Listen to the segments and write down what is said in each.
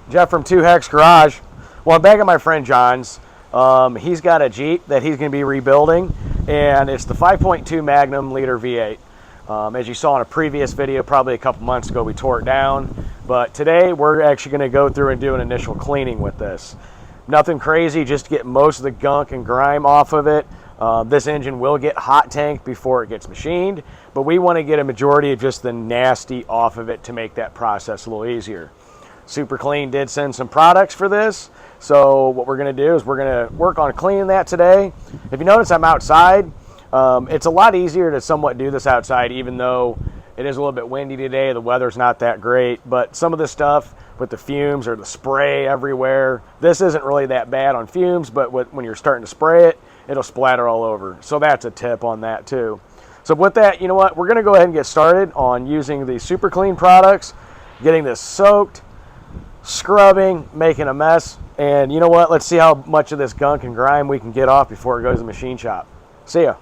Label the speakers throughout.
Speaker 1: Jeff from 2 Hex Garage. Well, I'm back at my friend John's. He's got a Jeep that he's going to be rebuilding, and it's the 5.2 Magnum liter V8. As you saw in a previous video, probably a couple months ago, we tore it down. But today, we're actually going to go through and do an initial cleaning with this. Nothing crazy, just to get most of the gunk and grime off of it. This engine will get hot tanked before it gets machined, but we want to get a majority of just the nasty off of it to make that process a little easier. Super Clean did send some products for this, so what we're going to do is we're going to work on cleaning that today. If you notice, I'm outside. It's a lot easier to somewhat do this outside, even though it is a little bit windy today. The weather's not that great, but some of the stuff with the fumes or the spray everywhere, this isn't really that bad on fumes, but when you're starting to spray it, it'll splatter all over. So that's a tip on that too. So with that, you know what? We're going to go ahead and get started on using the Super Clean products, getting this soaked, scrubbing, making a mess. And you know what? Let's see how much of this gunk and grime we can get off before it goes to the machine shop. See ya.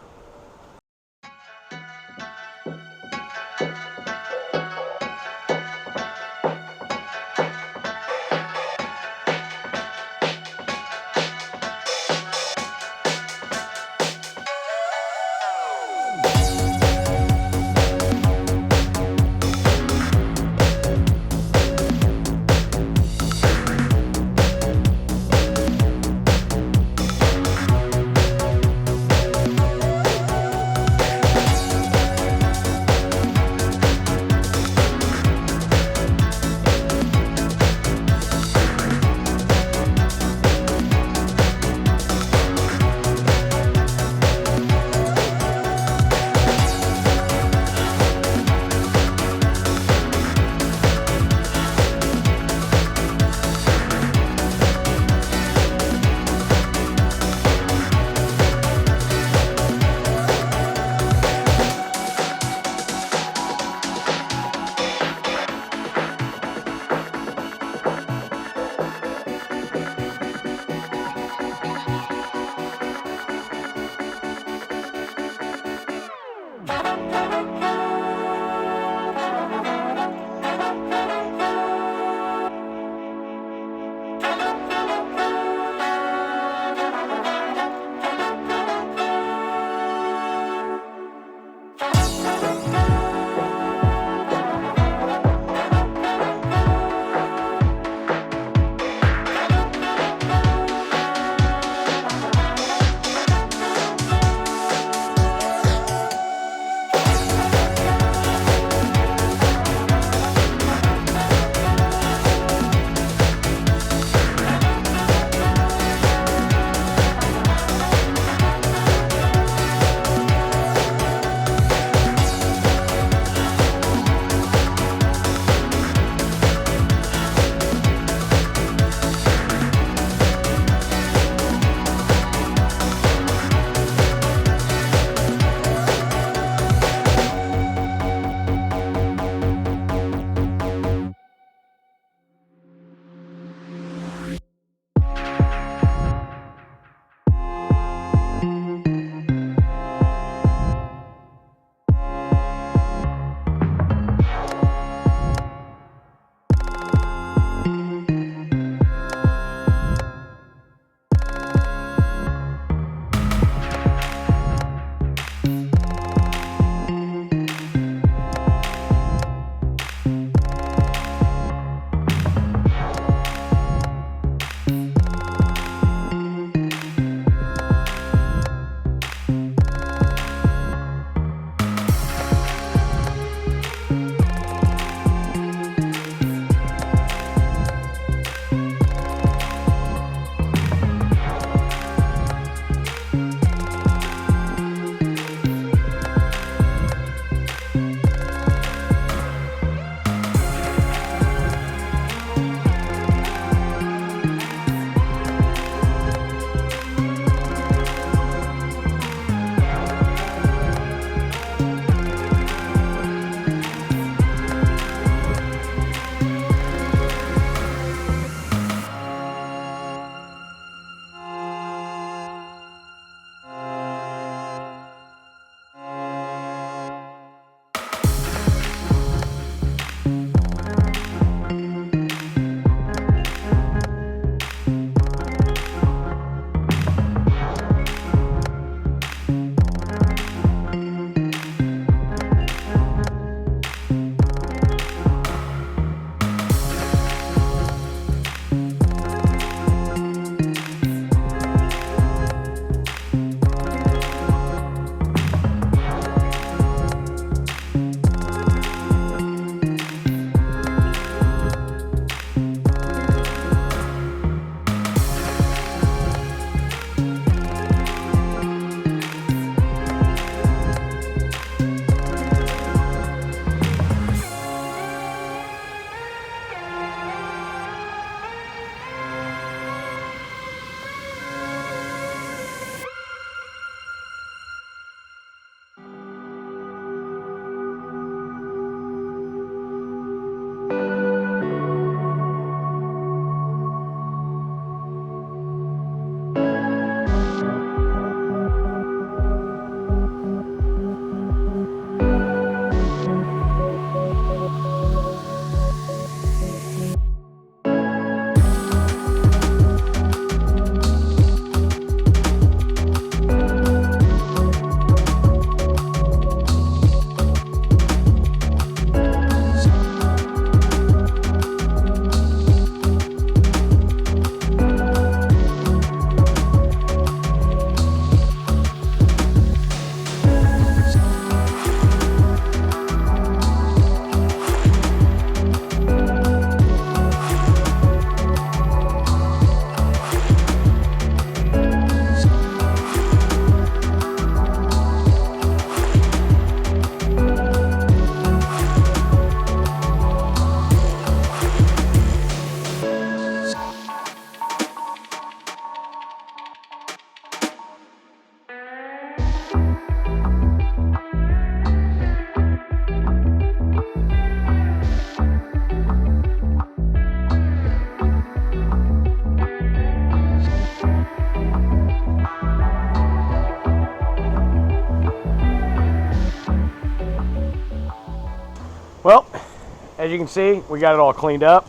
Speaker 1: as you can see, we got it all cleaned up.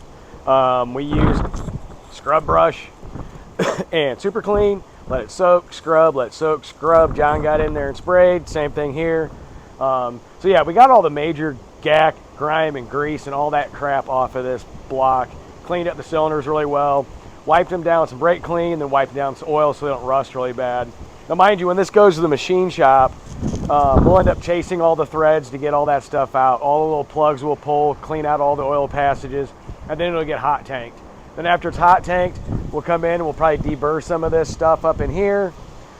Speaker 1: We used scrub brush and super clean. Let it soak, scrub, let it soak, scrub. John got in there and sprayed. Same thing here. So yeah, we got all the major GACK, grime, and grease and all that crap off of this block. Cleaned up the cylinders really well. Wiped them down with some brake clean, then wiped down some oil so they don't rust really bad. Now mind you, when this goes to the machine shop, we'll end up chasing all the threads to get all that stuff out. All the little plugs we'll pull, clean out all the oil passages, and then it'll get hot tanked. Then after it's hot tanked, we'll come in and we'll probably deburr some of this stuff up in here.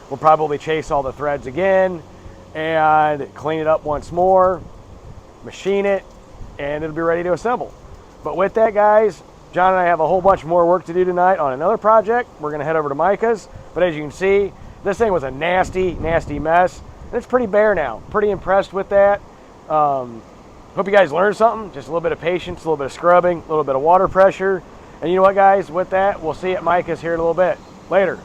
Speaker 1: We'll probably chase all the threads again and clean it up once more, machine it, and it'll be ready to assemble. But with that, guys, John and I have a whole bunch more work to do tonight on another project. We're going to head over to Micah's. But as you can see, this thing was a nasty, nasty mess. And it's pretty bare now. Pretty impressed with that. Hope you guys learned something. Just a little bit of patience, a little bit of scrubbing, a little bit of water pressure. And you know what, guys? With that, we'll see you at Micah's here in a little bit. Later.